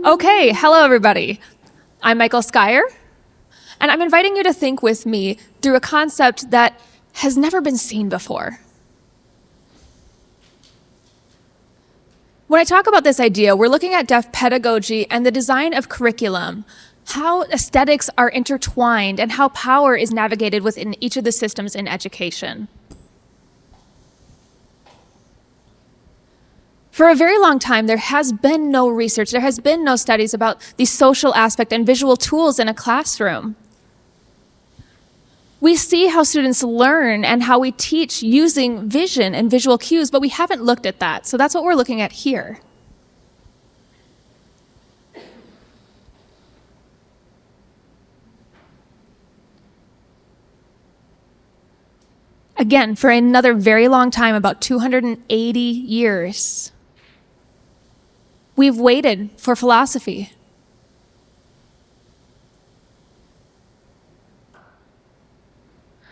Okay, hello everybody. I'm Michael Skyer, and I'm inviting you to think with me through a concept that has never been seen before. When I talk about this idea, we're looking at deaf pedagogy and the design of curriculum, how aesthetics are intertwined, and how power is navigated within each of the systems in education. For a very long time, there has been no research, there has been no studies about the social aspect and visual tools in a classroom. We see how students learn and how we teach using vision and visual cues, but we haven't looked at that, so that's what we're looking at here. Again, for another very long time, about 280 years, we've waited for philosophy.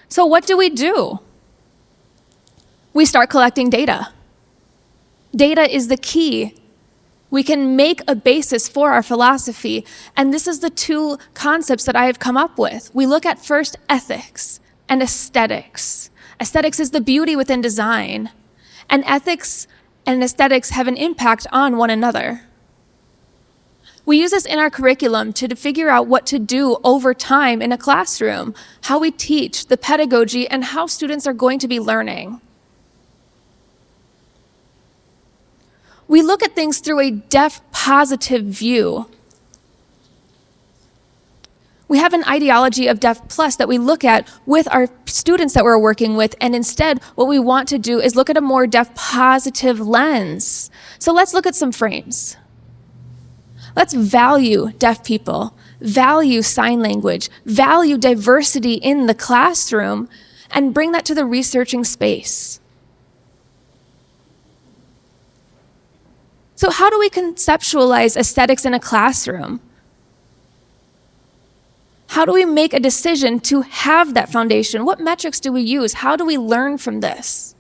So what do? We start collecting data. Data is the key. We can make a basis for our philosophy, and this is the two concepts that I have come up with. We look at first ethics and aesthetics. Aesthetics is the beauty within design, and ethics and aesthetics have an impact on one another. We use this in our curriculum to figure out what to do over time in a classroom, how we teach, the pedagogy, and how students are going to be learning. We look at things through a deaf positive view. We have an ideology of Deaf Plus that we look at with our students that we're working with, and instead what we want to do is look at a more deaf positive lens. So let's look at some frames. Let's value deaf people, value sign language, value diversity in the classroom, and bring that to the researching space. So how do we conceptualize aesthetics in a classroom? How do we make a decision to have that foundation? What metrics do we use? How do we learn from this?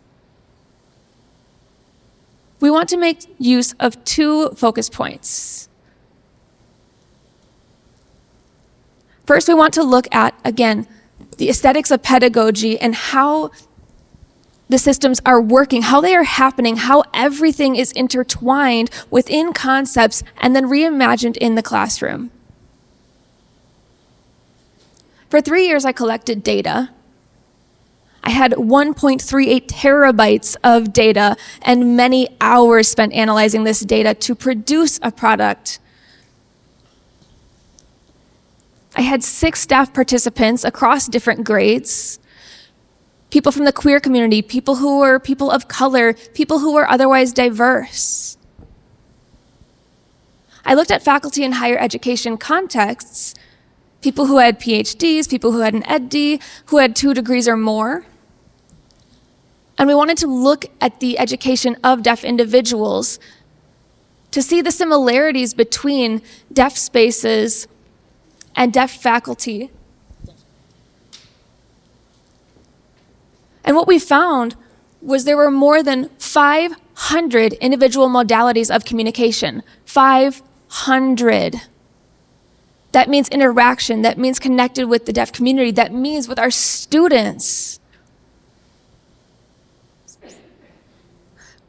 We want to make use of two focus points. First, we want to look at, again, the aesthetics of pedagogy and how the systems are working, how they are happening, how everything is intertwined within concepts and then reimagined in the classroom. For 3 years, I collected data. I had 1.38 terabytes of data and many hours spent analyzing this data to produce a product. I had 6 staff participants across different grades, people from the queer community, people who were people of color, people who were otherwise diverse. I looked at faculty in higher education contexts, people who had PhDs, people who had an EdD, who had 2 degrees or more. And we wanted to look at the education of deaf individuals to see the similarities between deaf spaces and deaf faculty. And what we found was there were more than 500 individual modalities of communication. 500. That means interaction, that means connected with the deaf community, that means with our students.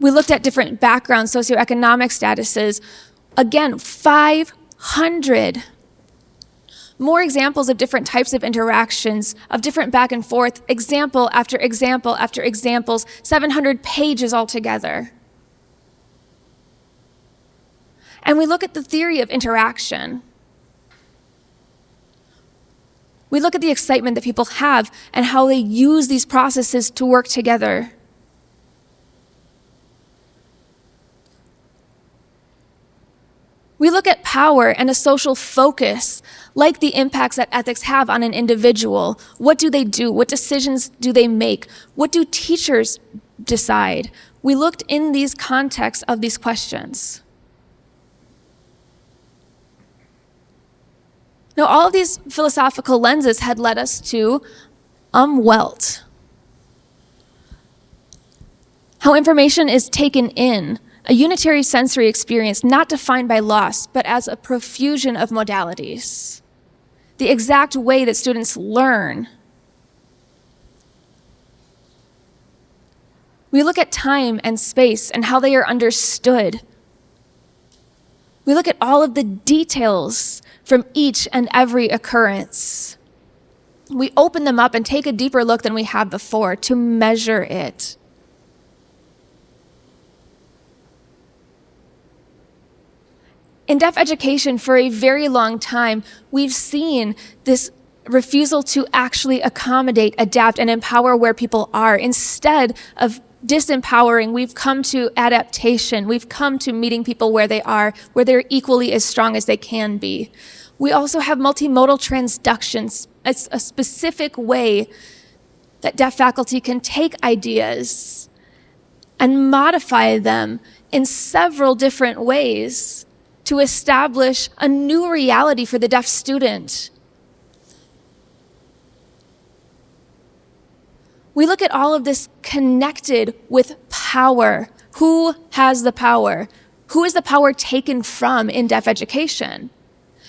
We looked at different backgrounds, socioeconomic statuses. Again, 500. More examples of different types of interactions, of different back and forth, example after example after examples, 700 pages altogether. And we look at the theory of interaction. We look at the excitement that people have and how they use these processes to work together. We look at power and a social focus, like the impacts that ethics have on an individual. What do they do? What decisions do they make? What do teachers decide? We looked in these contexts of these questions. Now, all of these philosophical lenses had led us to Welt. How information is taken in, A unitary sensory experience not defined by loss, but as a profusion of modalities. The exact way that students learn. We look at time and space and how they are understood. We look at all of the details from each and every occurrence. We open them up and take a deeper look than we have before to measure it. In deaf education, for a very long time, we've seen this refusal to actually accommodate, adapt, and empower where people are. Instead of disempowering, we've come to adaptation. We've come to meeting people where they are, where they're equally as strong as they can be. We also have multimodal transductions. It's a specific way that deaf faculty can take ideas and modify them in several different ways to establish a new reality for the deaf student. We look at all of this connected with power. Who has the power? Who is the power taken from in deaf education?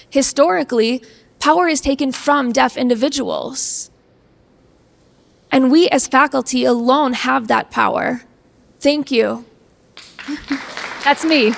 Historically, power is taken from deaf individuals. And we as faculty alone have that power. Thank you. That's me.